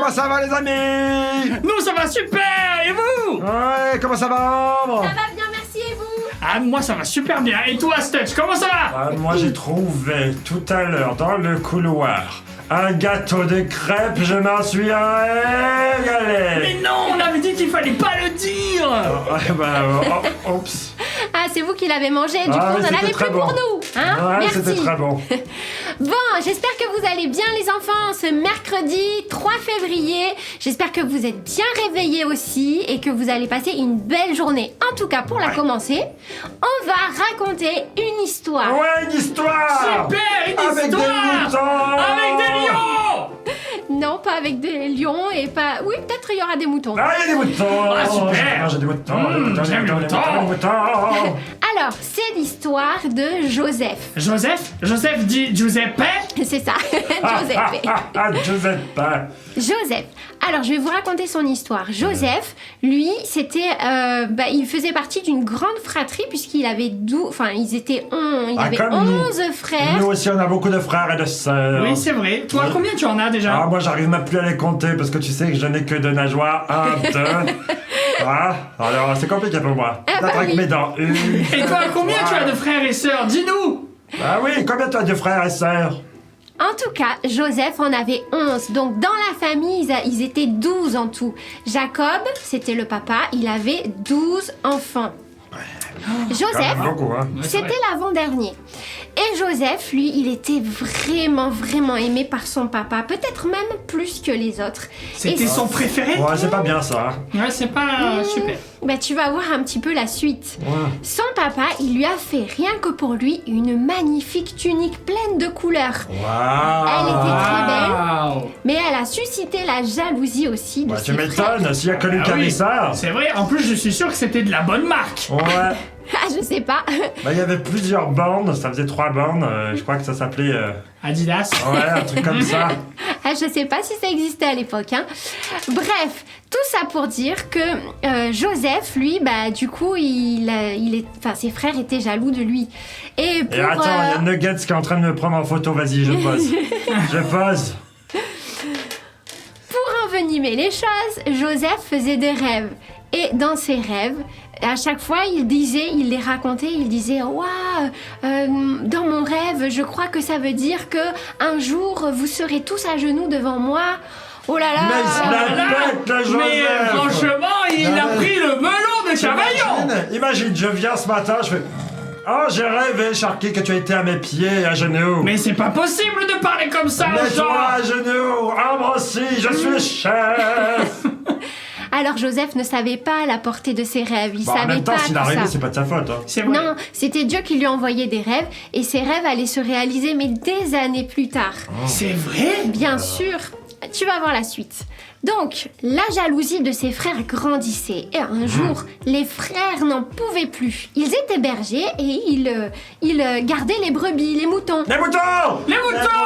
comment ça va les amis? Nous, ça va super. Et vous? Ouais, comment ça va? Ça va bien, merci, et vous? Ah, moi, ça va super bien. Et toi, Stutch, comment ça va? Moi j'ai trouvé tout à l'heure dans le couloir un gâteau de crêpes, je m'en suis régalé. Mais non, on avait dit qu'il fallait pas le dire. Oups. Ah, c'est vous qui l'avez mangé, du coup, Ah, vous mais en avez c'était plus très pour bon. nous. Hein? Ouais, Merci. c'était très bon. Bon, j'espère que vous allez bien, les enfants, ce mercredi 3 février. J'espère que vous êtes bien réveillés aussi et que vous allez passer une belle journée. En tout cas, pour la commencer, on va raconter une histoire. Ouais, une histoire. Super, une Avec des histoire. moutons. Avec des lions. Non, pas avec des lions et pas... Oui, peut-être il y aura des moutons. Ah, il y a des moutons. Ah, super. J'ai des moutons, des moutons, j'aime des les moutons, moutons. des moutons. Alors, c'est l'histoire de Joseph. Joseph dit Giuseppe. C'est ça, Joseph. Giuseppe. Joseph. Alors, je vais vous raconter son histoire. Joseph, lui, c'était, il faisait partie d'une grande fratrie puisqu'il avait il avait comme 11 frères. Nous aussi, on a beaucoup de frères et de sœurs. Oui, c'est vrai. Toi, combien tu en as déjà? Ah, moi, j'arrive même plus à les compter parce que tu sais que je n'ai que deux nageoires. 1, 2. Ah, alors c'est compliqué pour moi. Ah, bah Avec oui. mes dents. Et toi, combien tu as de frères et sœurs? Dis-nous. Ah oui, combien tu as de frères et sœurs? En tout cas, Joseph en avait 11. Donc, dans la famille, ils étaient 12 en tout. Jacob, c'était le papa, il avait 12 enfants. Joseph, Quand même beaucoup, hein. c'était l'avant-dernier. Et Joseph, lui, il était vraiment, vraiment aimé par son papa. Peut-être même plus que les autres. C'était Et son préféré? Ouais, c'est pas bien ça. Ouais, c'est pas super. Bah, tu vas voir un petit peu la suite. Ouais. Son papa, il lui a fait rien que pour lui une magnifique tunique pleine de couleurs. Waouh. Elle était très belle, Waouh. mais elle a suscité la jalousie aussi de Bah, tu ses frères. m'étonnes, s'il y a que lui qui Ah a vu oui. ça. C'est vrai, en plus, je suis sûr que c'était de la bonne marque. Ouais. Ah, je sais pas. Bah, il y avait plusieurs bandes, ça faisait 3 bandes. Je crois que ça s'appelait. Adidas. Ouais, un truc comme ça. Ah, je sais pas si ça existait à l'époque. Hein. Bref, tout ça pour dire que Joseph, lui, bah, du coup, ses frères étaient jaloux de lui. Et pour, Et attends, il y a Nuggets qui est en train de me prendre en photo, vas-y, je pose. Je pose. Pour envenimer les choses, Joseph faisait des rêves. Et dans ses rêves, à chaque fois, il les racontait, il disait « Waouh, dans mon rêve, je crois que ça veut dire que un jour, vous serez tous à genoux devant moi. Oh là là Mais il se la pète, le Joseph. Mais franchement, il a pris le melon de Cavaillon. Imagine, je viens ce matin, je fais. Oh, j'ai rêvé, Sharky, que tu étais à mes pieds, à genoux. Mais c'est pas possible de parler comme ça aux Mets-toi gens. à genoux. Ah, moi aussi, je suis le chef. » Alors Joseph ne savait pas la portée de ses rêves, il Bon, en savait même temps, pas s'il tout a rêvé, ça. c'est pas de sa faute. Hein. C'est vrai. Non, c'était Dieu qui lui envoyait des rêves et ces rêves allaient se réaliser mais des années plus tard. C'est vrai. Bien sûr, tu vas voir la suite. Donc, la jalousie de ses frères grandissait et un jour, les frères n'en pouvaient plus. Ils étaient bergers et ils gardaient les brebis, les moutons. Les moutons. Les moutons.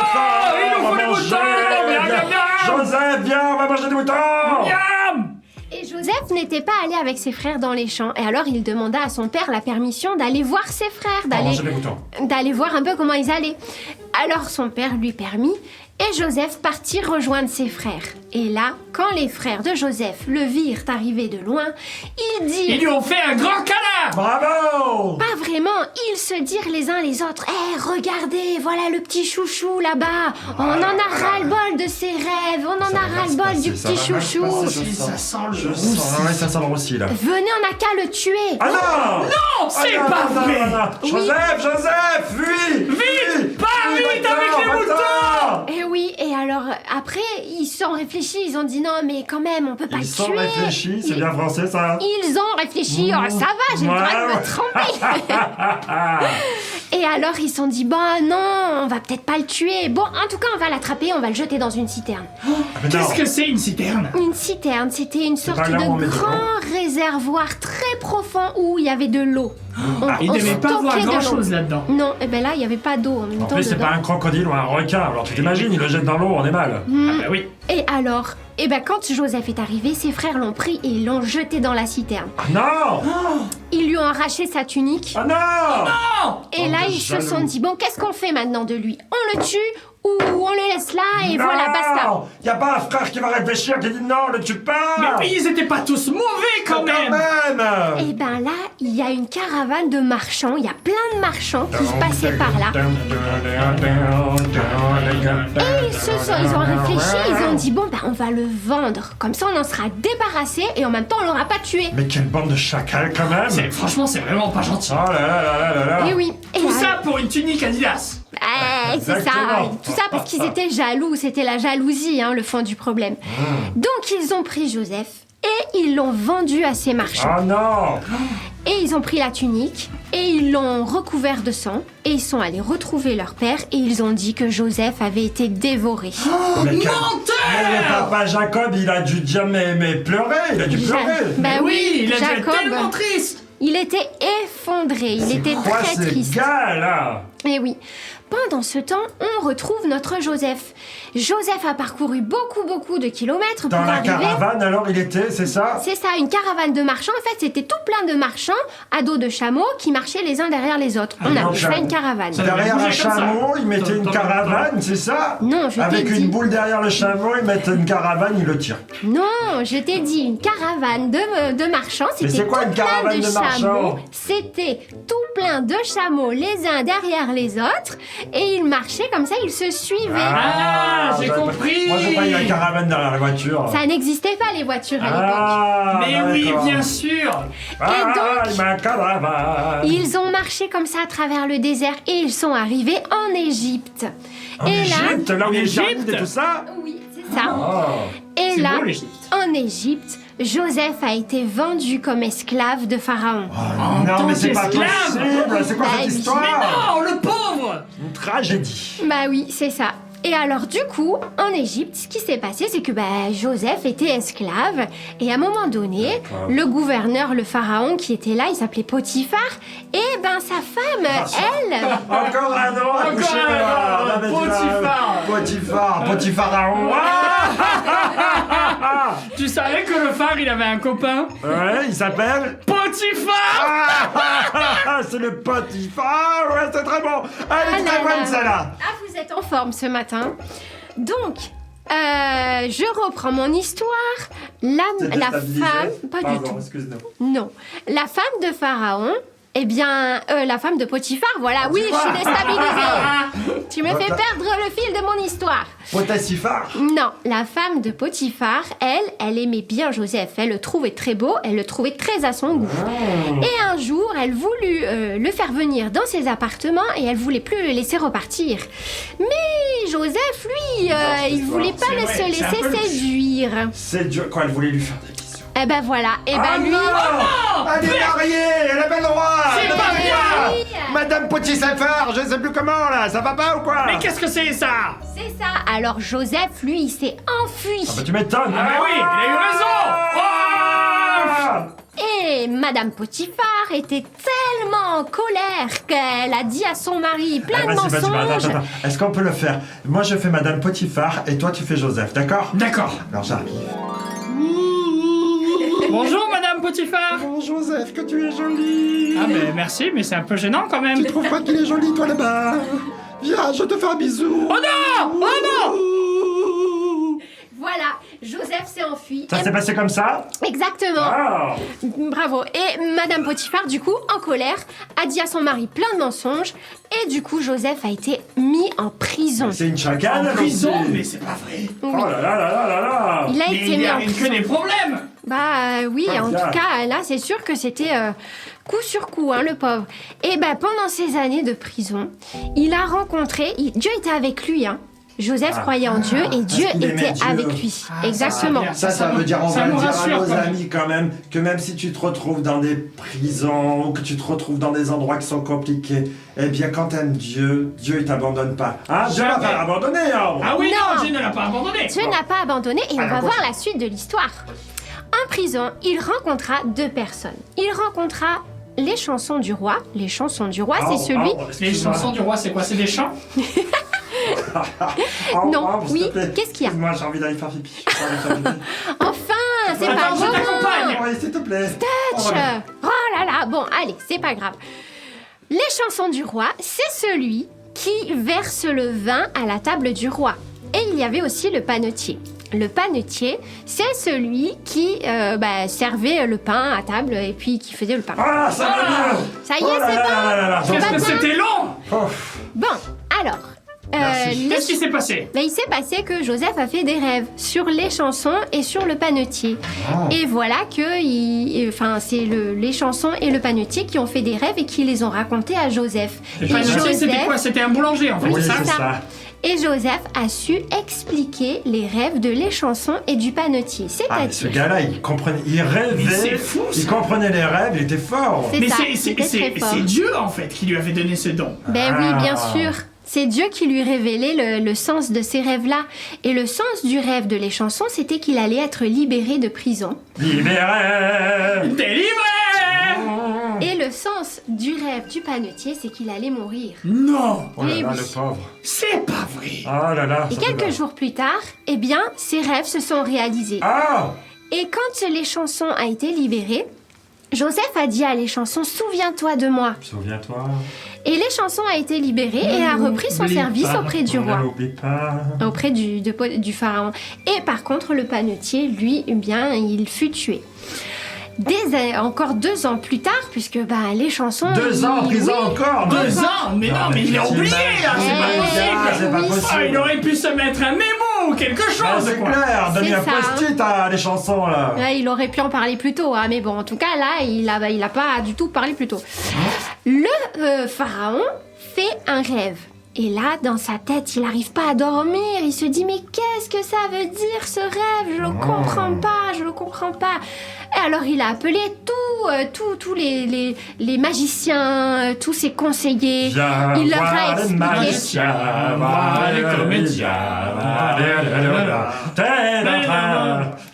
Il nous faut les moutons. Miam, miam, miam. Joseph, viens, on va manger des moutons. Miam. Et Joseph n'était pas allé avec ses frères dans les champs et alors il demanda à son père la permission d'aller voir ses frères, On va manger des moutons. d'aller voir un peu comment ils allaient. Alors son père lui permit et Joseph partit rejoindre ses frères. Et là, quand les frères de Joseph le virent arriver de loin, ils Ils dirent... lui ont fait un grand câlin. Bravo. Pas vraiment, ils se dirent les uns les autres. Eh, regardez, voilà le petit chouchou là-bas. On en a ras-le-bol de ses rêves, on en Ça va a mal se ras-le-bol du passer, ça petit va mal se chouchou. passer, Si, ça sent le Je roussi. sens, ouais, ça sent le roussi, là. Venez, on n'a qu'à le tuer. Ah non. Non, c'est Ah, non, pas non, vrai. non, non. Joseph, fuis. Vite, pas vite avec les moutons. Eh oui, et alors après, ils se sont réfléchis, ils ont dit non, mais quand même, on peut pas Ils le sont tuer. réfléchis, c'est bien français, ça. Ils ont réfléchi, oh, ça va, j'ai le droit de me tromper. Et alors ils se sont dit, bon non, on va peut-être pas le tuer. Bon, en tout cas, on va l'attraper, on va le jeter dans une citerne. Qu'est-ce que c'est une citerne? Une citerne, c'était une sorte pas là où on met de de l'eau. grand réservoir très profond où il y avait de l'eau. Il On devait pas stockait voir de grand l'eau. chose là-dedans. Non, et ben là, il y avait pas d'eau en même En temps plus, c'est dedans. pas un crocodile ou un requin, alors tu t'imagines, il le jette dans l'eau, on est mal. Ah bah oui. Et alors, eh ben quand Joseph est arrivé, ses frères l'ont pris et l'ont jeté dans la citerne. Ah non. Ils lui ont arraché sa tunique. Ah non. Non. Et Oh, là, de ils se jaloux. sont dit, bon, qu'est-ce qu'on fait maintenant de lui? On le tue ou on le laisse là et voilà, basta. Y a pas un frère qui va réfléchir, qui dit non, le tue pas. Mais oui, ils étaient pas tous mauvais quand même. Et ben là, il y a une caravane de marchands, il y a plein de marchands qui passaient par là. Et ils ont réfléchi, ils ont dit bon ben on va le vendre, comme ça on en sera débarrassé et en même temps on l'aura pas tué. Mais quelle bande de chacals quand même. Franchement, c'est vraiment pas gentil. Oh là là là là là là. Et oui. Et Tout là, ça pour une tunique Adidas. c'est ça, Exactement. tout ça parce qu'ils étaient jaloux, c'était la jalousie, hein, le fond du problème. Donc ils ont pris Joseph et ils l'ont vendu à ces marchands. Oh non. Et ils ont pris la tunique et ils l'ont recouvert de sang et ils sont allés retrouver leur père et ils ont dit que Joseph avait été dévoré. Mais quel- Menteur. Mais papa Jacob, il a dû jamais pleurer, il a dû pleurer. Bah oui, il a dû être Jacob, tellement triste. il était effondré, il était Quoi très ces triste. gars là? Et oui. Pendant ce temps, on retrouve notre Joseph. Joseph a parcouru beaucoup de kilomètres Dans pour la arriver. caravane alors il était, c'est ça? C'est ça, une caravane de marchands. En fait, c'était tout plein de marchands à dos de chameaux qui marchaient les uns derrière les autres. On non, appelle ça ça- une caravane. ça- Derrière un bouger comme ça. chameau, il mettait une caravane, c'est ça? Non, je t'ai Avec dit. une boule derrière le chameau, il mettait une caravane, il le tire. Non, je t'ai dit une caravane de marchands. Mais C'était c'est quoi tout une plein caravane de de marchands? chameaux. C'était tout plein de chameaux les uns derrière les autres et ils marchaient comme ça, ils se suivaient. Ah, j'ai j'avais pas- compris. Moi j'ai pas eu la caravane derrière la voiture. Ça n'existait pas les voitures à l'époque. Ah, Mais oui, d'accord. bien sûr. Ah, ma caravane. Ils ont marché comme ça à travers le désert et ils sont arrivés en Égypte. En et Égypte, là où il y a les Égypte. pyramides et tout ça? Oui, c'est ça. Oh. Et C'est là, beau, l'Égypte. en Égypte, Joseph a été vendu comme esclave de Pharaon. En Non tant mais c'est pas qu'esclave. possible, c'est quoi Bah, cette oui. histoire? Oh, le pauvre. Une tragédie. Bah oui, c'est ça. Et alors du coup, en Égypte, ce qui s'est passé, c'est que Joseph était esclave. Et à un moment donné, D'accord. le gouverneur, le pharaon qui était là, il s'appelait Potiphar. Et sa femme, elle... Encore un nom à Encore coucher, un là. nom, Non, mais tu vas- Potiphar. Potipharaon. Tu savais que le phare, il avait un copain? Ouais, il s'appelle... Potiphar. C'est le Potiphar. Ouais, c'est très bon. Elle est très bonne celle-là. Ah, vous êtes en forme ce matin. Donc, je reprends mon histoire. La femme... Pas du tout. Excuse-nous. Non. La femme de Pharaon, la femme de Potiphar, voilà, oui, je suis déstabilisée. Tu me fais perdre le fil de mon histoire. Potiphar. Non, la femme de Potiphar, elle aimait bien Joseph. Elle le trouvait très beau, elle le trouvait très à son goût. Et un jour, elle voulut le faire venir dans ses appartements et elle voulait plus le laisser repartir. Mais Joseph, lui, il voulait pas C'est vrai, se c'est un laisser peu le- séduire. C'est dur. Quoi, elle voulait lui faire des bisous. Eh ben voilà, lui... non Elle est mariée. Elle a pas le droit. C'est Elle a pas le bien. droit. Oui. Madame Potiphar, je sais plus comment là. Ça va pas ou quoi? Mais qu'est-ce que c'est ça? C'est ça. Alors Joseph, lui, il s'est enfui. Ah bah tu m'étonnes. Ah bah oui, il a eu raison. Ah. Et Madame Potiphar était tellement en colère qu'elle a dit à son mari plein de Vas-y, mensonges. attends. Est-ce qu'on peut le faire? Moi je fais Madame Potiphar et toi tu fais Joseph, d'accord? D'accord. Alors j'arrive. Bonjour, Madame Potiphar. Oh Joseph, que tu es joli. Ah ben merci, mais c'est un peu gênant quand même. Tu trouves pas qu'il est joli toi là-bas? Viens, je te fais un bisou. Oh non! Oh non! Voilà, Joseph s'est enfui. Ça Et- s'est passé comme ça? Exactement. Ah. Bravo. Et Madame Potiphar, du coup, en colère, a dit à son mari plein de mensonges. Et du coup, Joseph a été mis en prison. C'est une chacane En elle prison? aussi. Mais c'est pas vrai. Oh là là là là là là. Il a Mais été il mis en arrive que prison. des problèmes. Oui, Ah, en bien. tout cas, là, c'est sûr que c'était coup sur coup, hein, le pauvre. Et pendant ces années de prison, il a rencontré... Dieu était avec lui, hein. Joseph croyait en Dieu et Dieu qu'il aimait était Dieu. avec lui. Ah, Exactement. ça, Ça veut dire, on ça va le nous dire à rassure, nos quand même. amis quand même, que même si tu te retrouves dans des prisons ou que tu te retrouves dans des endroits qui sont compliqués, eh bien quand t'aimes Dieu, Dieu il t'abandonne pas. Ah, Dieu va Jamais. pas abandonner, hein. Ah oui, Non. non, Dieu ne l'a pas abandonné. Dieu n'a pas abandonné et on Alors, va quoi voir la suite de l'histoire. En prison, il rencontra deux personnes. Il rencontra les chansons du roi. Les chansons du roi, c'est celui... Les chansons du roi, c'est quoi? C'est des chants? Non, oui, qu'est-ce qu'il y a? Moi j'ai envie d'aller faire pipi. J'ai envie de faire pipi. Enfin, c'est pas Attends, je bon. t'accompagne. Oui, s'il te plaît. Touch. Oh là là, bon, allez, c'est pas grave. Les chansons du roi, c'est celui qui verse le vin à la table du roi. Et il y avait aussi le panetier. Le panetier, c'est celui qui servait le pain à table et puis qui faisait le pain. Ah, ça va mieux. Ça y est, c'est bon. Qu'est-ce va que bien c'était long? Bon, alors... Merci. Qu'est-ce qui s'est passé? il s'est passé que Joseph a fait des rêves sur les chansons et sur le panetier. Et voilà que c'est les chansons et le panetier qui ont fait des rêves et qui les ont racontés à Joseph. Le panetier, c'était quoi? C'était un boulanger, en fait, Oui, c'est ça? c'est ça. Et Joseph a su expliquer les rêves de les chansons et du panetier. Ah, mais ce C'est-à-dire... gars-là, il comprenait, il rêvait. Mais c'est fou, ça. Il comprenait les rêves, il était fort. C'est Mais ça, c'est c'était très fort. Dieu, en fait, qui lui avait donné ce don. Ben oui, bien Ah. sûr. C'est Dieu qui lui révélait le sens de ces rêves-là. Et le sens du rêve de les chansons, c'était qu'il allait être libéré de prison. Libéré. Délivré! Et le sens du rêve du panetier, c'est qu'il allait mourir. Non! Oh là Eh là, oui. le pauvre. C'est pas vrai! Ah là là. Et ça fait quelques mal. jours plus tard, eh bien, ces rêves se sont réalisés. Ah. Et quand les chansons a été libérées, Joseph a dit à les chansons, souviens-toi de moi. Souviens-toi. Et les chansons a été libérée et a repris son N'oublie service pas, auprès du roi. N'oublie pas. Auprès du pharaon. Et par contre, le panetier, lui, eh bien, il fut tué. Encore 2 ans plus tard, puisque les chansons... 2 ans en prison oui. encore. 2 ans? Mais non, mais il est oublié, là! C'est pas Eh, possible! C'est pas oui. possible. Ah, il aurait pu se mettre un mémo ou quelque Ah, chose, c'est quoi! clair, donner C'est un ça, post-it à les chansons là. Ouais, il aurait pu en parler plus tôt, hein, mais bon, en tout cas, là, il a pas du tout parlé plus tôt. Le pharaon fait un rêve. Et là, dans sa tête, il n'arrive pas à dormir. Il se dit, mais qu'est-ce que ça veut dire ce rêve? Je le comprends pas, je le comprends pas. Et alors, il a appelé tous les magiciens, tous ses conseillers. Viens Il leur a voir les expliqué. magiciens, voir les comédiens.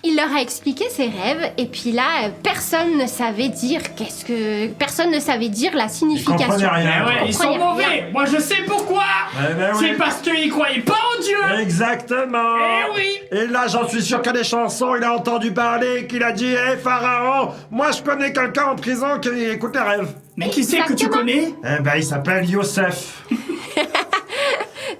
Il leur a expliqué ses rêves et puis là, personne ne savait dire personne ne savait dire la signification. comprenait rien. Ah ouais, ils sont Comprenez mauvais! rien. Moi, je sais pourquoi! Eh ben oui. C'est parce qu'ils croyaient pas en Dieu! Exactement. Eh oui. Et là, j'en suis sûr qu'à des chansons, il a entendu parler, qu'il a dit, hé Pharaon, moi je connais quelqu'un en prison qui écoute les rêves. Mais qui c'est que tu Exactement. connais? Eh ben, il s'appelle Youssef.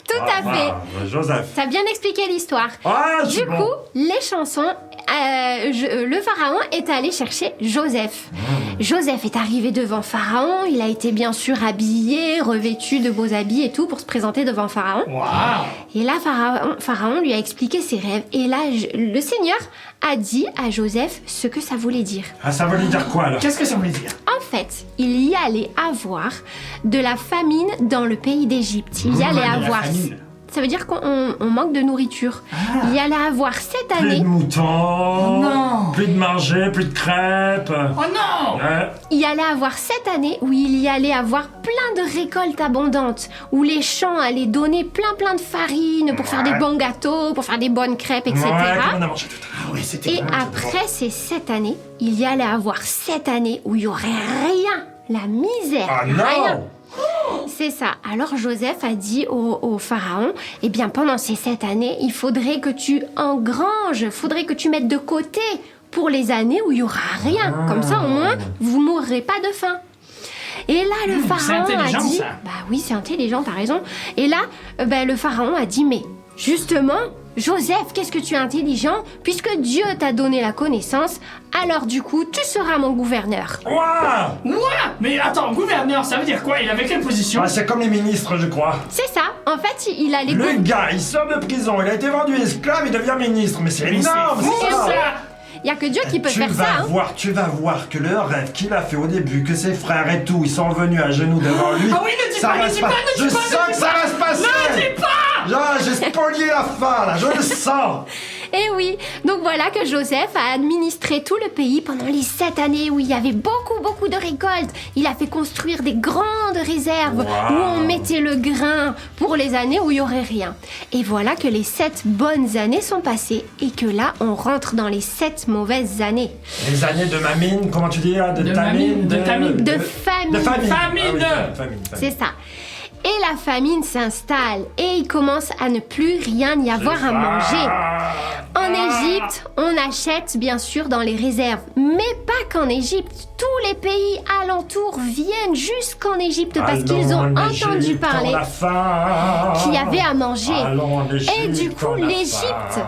Tout à fait. Joseph. T'as bien expliqué l'histoire. Ah, Du c'est bon. coup, les chansons, le pharaon est allé chercher Joseph. Joseph est arrivé devant Pharaon, il a été bien sûr habillé, revêtu de beaux habits et tout pour se présenter devant Pharaon. Waouh! Et là, Pharaon lui a expliqué ses rêves. Et là, le Seigneur a dit à Joseph ce que ça voulait dire. Ah, ça voulait dire quoi là? Qu'est-ce que ça veut dire? En fait, il y allait avoir de la famine dans le pays d'Égypte. Il y allait de la avoir... famine. Ça veut dire qu'on manque de nourriture. Il y allait avoir cette Plus année... de moutons, non. plus de manger, plus de crêpes. Oh non! Ouais. Il y allait avoir cette année où il y allait avoir plein de récoltes abondantes, où les champs allaient donner plein de farine pour faire des bons gâteaux, pour faire des bonnes crêpes, etc. Ouais, comme on a mangé tout à l'heure. Ah ouais, c'était... Et après ces 7 années, il y allait avoir 7 années où il y aurait rien, la misère, Ah rien. non! C'est ça. Alors Joseph a dit au pharaon, eh bien pendant ces 7 années, il faudrait que tu engranges, faudrait que tu mettes de côté pour les années où il y aura rien. Comme ça au moins, vous mourrez pas de faim. Et là, le c'est pharaon a intelligent, dit... ça. Bah oui, c'est intelligent, t'as raison. Et là, le pharaon a dit, mais justement, Joseph, qu'est-ce que tu es intelligent, puisque Dieu t'a donné la connaissance, alors du coup, tu seras mon gouverneur. Ouah! Ouah! Mais attends, gouverneur, ça veut dire quoi? Il avait quelle position? Ah, c'est comme les ministres, je crois. C'est ça. En fait, il a les... Le gars, il sort de prison, il a été vendu esclave, il devient ministre. Mais c'est Mais énorme, c'est fou, c'est ça! ça! Il y a que Dieu qui peut faire ça. Hein. Tu vas voir que le rêve qu'il a fait au début, que ses frères et tout, ils sont venus à genoux devant lui. Ah oui, ne dis ça pas, va ne se dis pas, passer. ne dis Je pas, sens ne que dis ça pas. va se passer. Ne dis pas! Genre, j'ai spolié la fin, là, je le sens. Et oui, donc voilà que Joseph a administré tout le pays pendant les 7 années où il y avait beaucoup de récoltes. Il a fait construire des grandes réserves où on mettait le grain pour les années où il y aurait rien. Et voilà que les 7 bonnes années sont passées et que là, on rentre dans les 7 mauvaises années. Les années de mamine, comment tu dis là? De famine. De famine. De famine. Famine. Ah oui, famine. C'est ça. Et la famine s'installe et il commence à ne plus rien y avoir à manger. En Égypte, on achète bien sûr dans les réserves, mais pas qu'en Égypte. Tous les pays alentours viennent jusqu'en Égypte parce qu'ils ont entendu parler qu'il y avait à manger. Et du coup, l'Égypte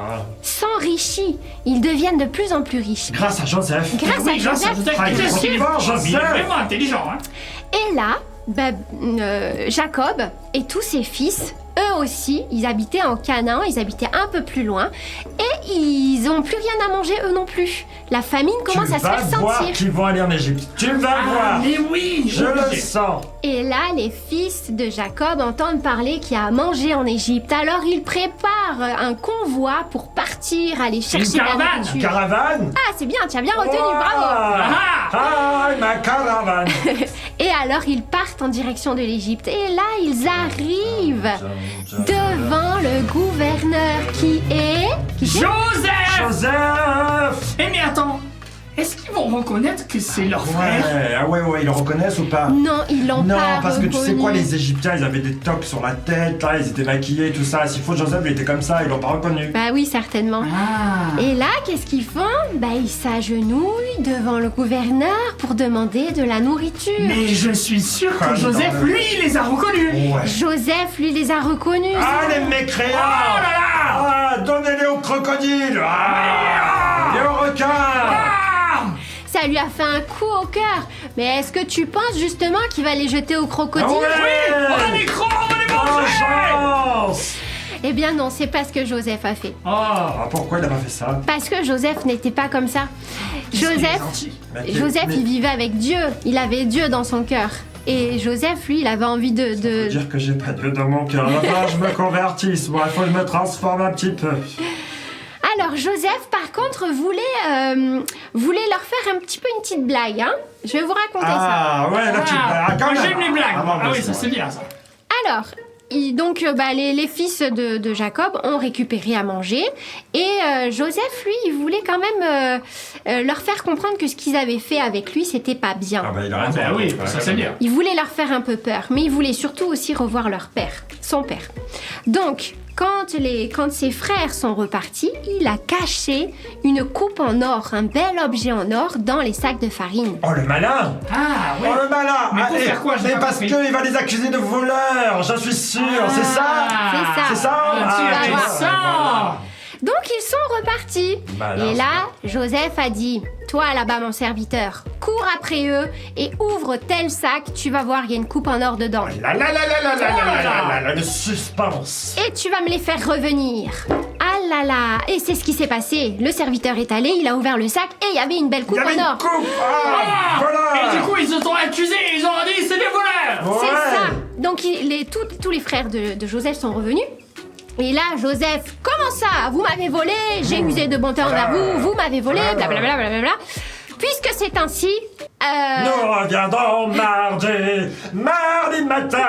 s'enrichit. Ils deviennent de plus en plus riches. Grâce à Joseph. Grâce à Joseph, bien sûr. Il est vraiment intelligent, hein. Et là, Jacob et tous ses fils, eux aussi, ils habitaient en Canaan, ils habitaient un peu plus loin, et ils n'ont plus rien à manger eux non plus. La famine commence à se faire Tu vas voir sentir. qu'ils vont aller en Égypte. Tu vas voir. Mais oui, Je le sens. Et là, les fils de Jacob entendent parler qu'il y a à manger en Égypte. Alors ils préparent un convoi pour partir, aller chercher la caravane. Une nourriture. caravane. Ah, c'est bien, tu as bien retenu, bravo. Ah, ma caravane. Et alors ils partent en direction de l'Égypte. Et là, ils arrivent devant le gouverneur qui est... Joseph. Joseph. Eh mais attends, est-ce qu'ils vont reconnaître que c'est leur frère? Ouais, ils le reconnaissent ou pas? Non, ils l'ont Non, pas parce que tu sais reconnu. quoi, les Égyptiens, ils avaient des toques sur la tête, là, ils étaient maquillés, tout ça. S'il faut, Joseph, il était comme ça, ils l'ont pas reconnu. Bah oui, certainement. Ah. Et là, qu'est-ce qu'ils font? Bah ils s'agenouillent devant le gouverneur pour demander de la nourriture. Mais je suis sûr que Ah, Joseph, non, mais- lui, il les a reconnus. Ouais. Joseph, lui, les a reconnus. Ah, les mécréants! Oh là là! Ah, donnez-les aux crocodiles! Ah, et aux requins! Ah. Ça lui a fait un coup au cœur. Mais est-ce que tu penses justement qu'il va les jeter au crocodile? On a des crocs, on va les manger. Vengeance! Eh bien non, c'est pas ce que Joseph a fait. Oh. Ah, pourquoi il a pas fait ça? Parce que Joseph n'était pas comme ça. Joseph, Joseph, il vivait avec Dieu. Il avait Dieu dans son cœur. Et Joseph, lui, il avait envie Ça veut dire que j'ai pas Dieu dans mon cœur. Là, je me convertisse. Moi, il faut que je me transforme un petit peu. Alors Joseph, par contre, voulait leur faire un petit peu une petite blague. Hein. Je vais vous raconter ça. Ah, ouais, là, tu... quand moi même. j'aime les blagues. Ah, bon, Ah oui, c'est ça c'est bien ça. Alors, les fils de Jacob ont récupéré à manger. Et Joseph, lui, il voulait quand même leur faire comprendre que ce qu'ils avaient fait avec lui, c'était pas bien. Ah, bah, il a Ah raison. bah oui, Ouais, ça c'est bien. Il voulait leur faire un peu peur, mais il voulait surtout aussi revoir leur père, son père. Donc, quand ses frères sont repartis, il a caché une coupe en or, un bel objet en or, dans les sacs de farine. Oh, le malin! Ah Oh, ouais. le malin! Mais pour faire quoi, j'ai Mais pas parce compris. qu'il va les accuser de voleurs, j'en suis sûr, c'est ça? C'est ça. C'est ça? Ah, tu vas as voir. fait ça. Donc, ils sont repartis. Malin, Et là, Joseph a dit, toi là-bas, mon serviteur, cours après eux et ouvre tel sac, tu vas voir, il y a une coupe en or dedans. Le suspense! Et tu vas me les faire revenir. Ah là là. Et c'est ce qui s'est passé. Le serviteur est allé, il a ouvert le sac et il y avait une belle coupe Il y avait en or. une coupe! Ah! Ah. Voilà! Et du coup ils se sont accusés, ils ont dit c'est des voleurs. C'est Ouais. ça. Donc tous les frères de Joseph sont revenus. Et là, Joseph, comment ça? Vous m'avez volé, j'ai usé de bonté envers vous, vous m'avez volé, blablabla, blablabla. Puisque c'est ainsi, Nous reviendrons mardi matin,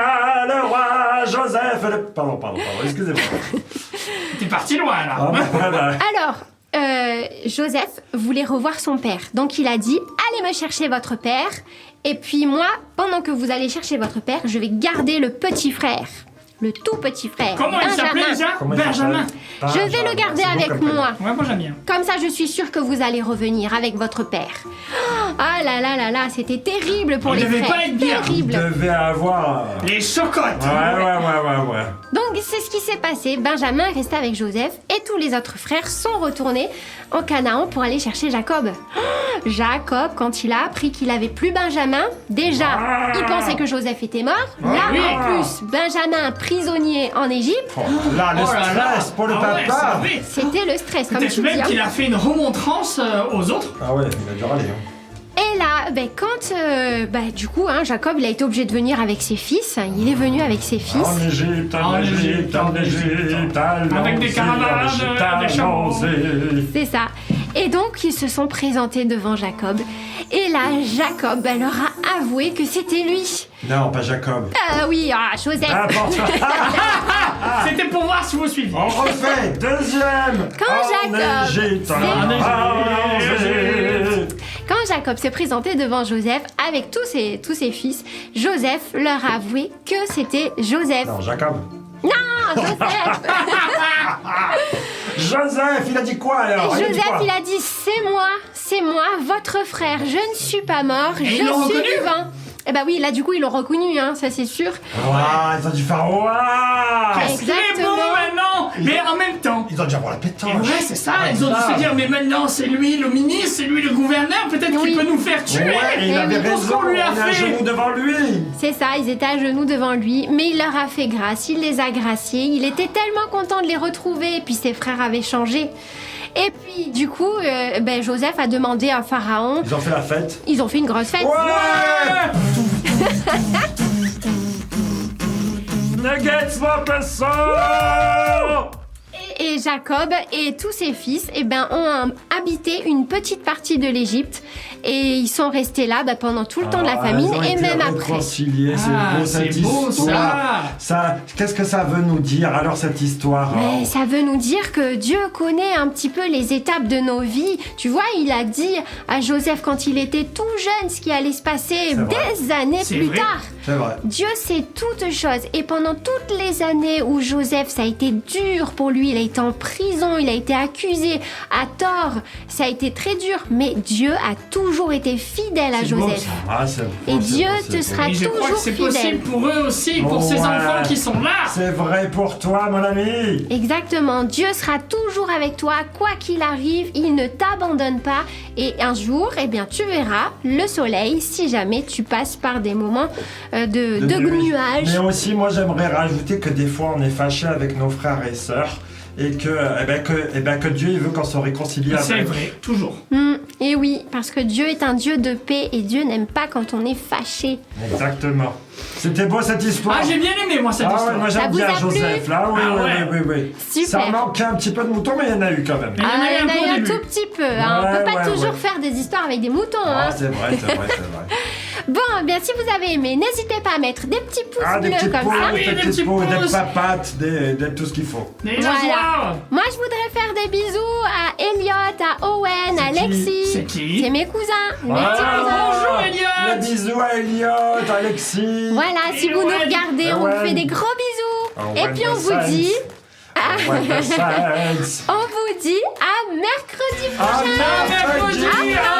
le roi Joseph et le... Pardon, excusez-moi. T'es parti loin là. Ah, voilà. Alors, Joseph voulait revoir son père. Donc il a dit, allez me chercher votre père. Et puis moi, pendant que vous allez chercher votre père, je vais garder le petit frère. Le tout petit frère. Comment il s'appelait Benjamin. déjà? Comment il Benjamin. Je vais le garder C'est beau avec comme prénom. moi. Ouais, moi j'aime bien. Comme ça, je suis sûre que vous allez revenir avec votre père. Ah là là là là, c'était terrible pour Il les devait frères. pas être bien. Il Terrible. devait avoir... Les chocottes. Ouais. Donc c'est ce qui s'est passé. Benjamin est resté avec Joseph et tous les autres frères sont retournés en Canaan pour aller chercher Jacob. Jacob, quand il a appris qu'il avait plus Benjamin, déjà, il pensait que Joseph était mort. Là, oui. en plus, Benjamin prisonnier en Égypte. Oh, là, le Oh là là. stress pour le Ah ouais, papa. ça fait. C'était le stress, comme Peut-être tu dis. même hein. qu'il a fait une remontrance aux autres. Ah ouais, il a dû râler. Hein. Et là, du coup, Jacob, il a été obligé de venir avec ses fils. Il est venu avec ses fils. En Égypte, Avec des caravanes, des chameaux. C'est ça. Et donc, ils se sont présentés devant Jacob. Et là, Jacob leur a avoué que c'était lui. Non, pas Jacob. Ah oui, Joseph. N'importe quoi. C'était pour voir si vous suiviez. On refait, deuxième. Quand En Jacob Égypte, s'est- en Égypte. Quand Jacob s'est présenté devant Joseph avec tous ses fils, Joseph leur a avoué que c'était Joseph. Non, Jacob. Ah, Joseph. Joseph, il a dit quoi alors? Et Il a dit Joseph, quoi? il a dit, c'est moi, votre frère, je ne suis pas mort, je ils l'ont suis reconnu vivant. Eh ben oui, là du coup ils l'ont reconnu, hein, ça c'est sûr. Ouah, ils ont dû faire ouah. Qu'est-ce qu'il est beau Exactement. maintenant. Mais en même temps... Ils ont dû avoir la Et pétanque. ouais, c'est ça, ils ont dû se dire, mais maintenant c'est lui le ministre, c'est lui le gouverneur, peut-être Oui. qu'il peut nous faire tuer. Ouais, il Eh avait oui, pour ce raison, qu'on lui a on est à fait. genoux devant lui. C'est ça, ils étaient à genoux devant lui, mais il leur a fait grâce, il les a graciés, il était tellement content de les retrouver, et puis ses frères avaient changé. Et puis du coup, Joseph a demandé à Pharaon, Ils ont fait la fête. ils ont fait une grosse fête. Ouais. Nuggets, mon poisson. Et Jacob et tous ses fils ont habité une petite partie de l'Égypte et ils sont restés là pendant tout le temps de la famine Ils ont et été même après. réconciliés, c'est beau cette c'est beau, histoire. ça. Qu'est-ce que ça veut nous dire alors cette histoire? Mais ça veut nous dire que Dieu connaît un petit peu les étapes de nos vies. Tu vois, il a dit à Joseph quand il était tout jeune ce qui allait se passer vrai. des années C'est plus vrai. tard. C'est vrai. Dieu sait toutes choses et pendant toutes les années où Joseph, ça a été dur pour lui, il a été en prison, il a été accusé à tort, ça a été très dur, mais Dieu a toujours été fidèle à C'est beau, Joseph. ça. Ah, c'est beau, Et c'est Dieu beau, c'est te beau. sera Et je crois que toujours c'est fidèle. possible pour eux aussi, pour ces Ouais. enfants qui sont là. C'est vrai pour toi, mon ami. Exactement, Dieu sera toujours avec toi, quoi qu'il arrive, il ne t'abandonne pas et un jour, tu verras le soleil si jamais tu passes par des moments de nuit. nuages. Mais aussi, moi, j'aimerais rajouter que des fois, on est fâché avec nos frères et sœurs et que Dieu il veut qu'on se réconcilie C'est avec. vrai, toujours. Et oui, parce que Dieu est un Dieu de paix et Dieu n'aime pas quand on est fâché. Exactement. C'était beau cette histoire. Ah, j'ai bien aimé, moi, cette Ah histoire. ouais, moi Ça j'aime vous bien a plu? Joseph là, oui, Ah oui, ouais. oui, oui. Super. Ça manquait un petit peu de moutons, mais il y en a eu quand même. Mais il y en a eu il y en a eu un un peu au tout début. petit peu. Hein. On Ouais, peut pas ouais, toujours ouais. faire des histoires avec des moutons. Ah, Hein. c'est vrai, c'est vrai, c'est vrai. Bon, si vous avez aimé, n'hésitez pas à mettre des petits pouces Ah, des bleus petites comme pouces, ça. Ah oui, des des petites petits pouces, des pouces. papates, des tout ce qu'il faut. Des Voilà. nageoires. Moi, je voudrais faire des bisous à Elliot, à Owen, à C'est qui? Alexis. C'est qui? C'est mes cousins. Mes Ah, petits cousins. bonjour, Elliot. Des bisous à Elliot, Alexis. Voilà, si Et vous nous Owen. regardez, on vous Owen. fait des gros bisous. Owen Et puis on the vous dit, Saints. on vous dit à mercredi À prochain. mercredi. À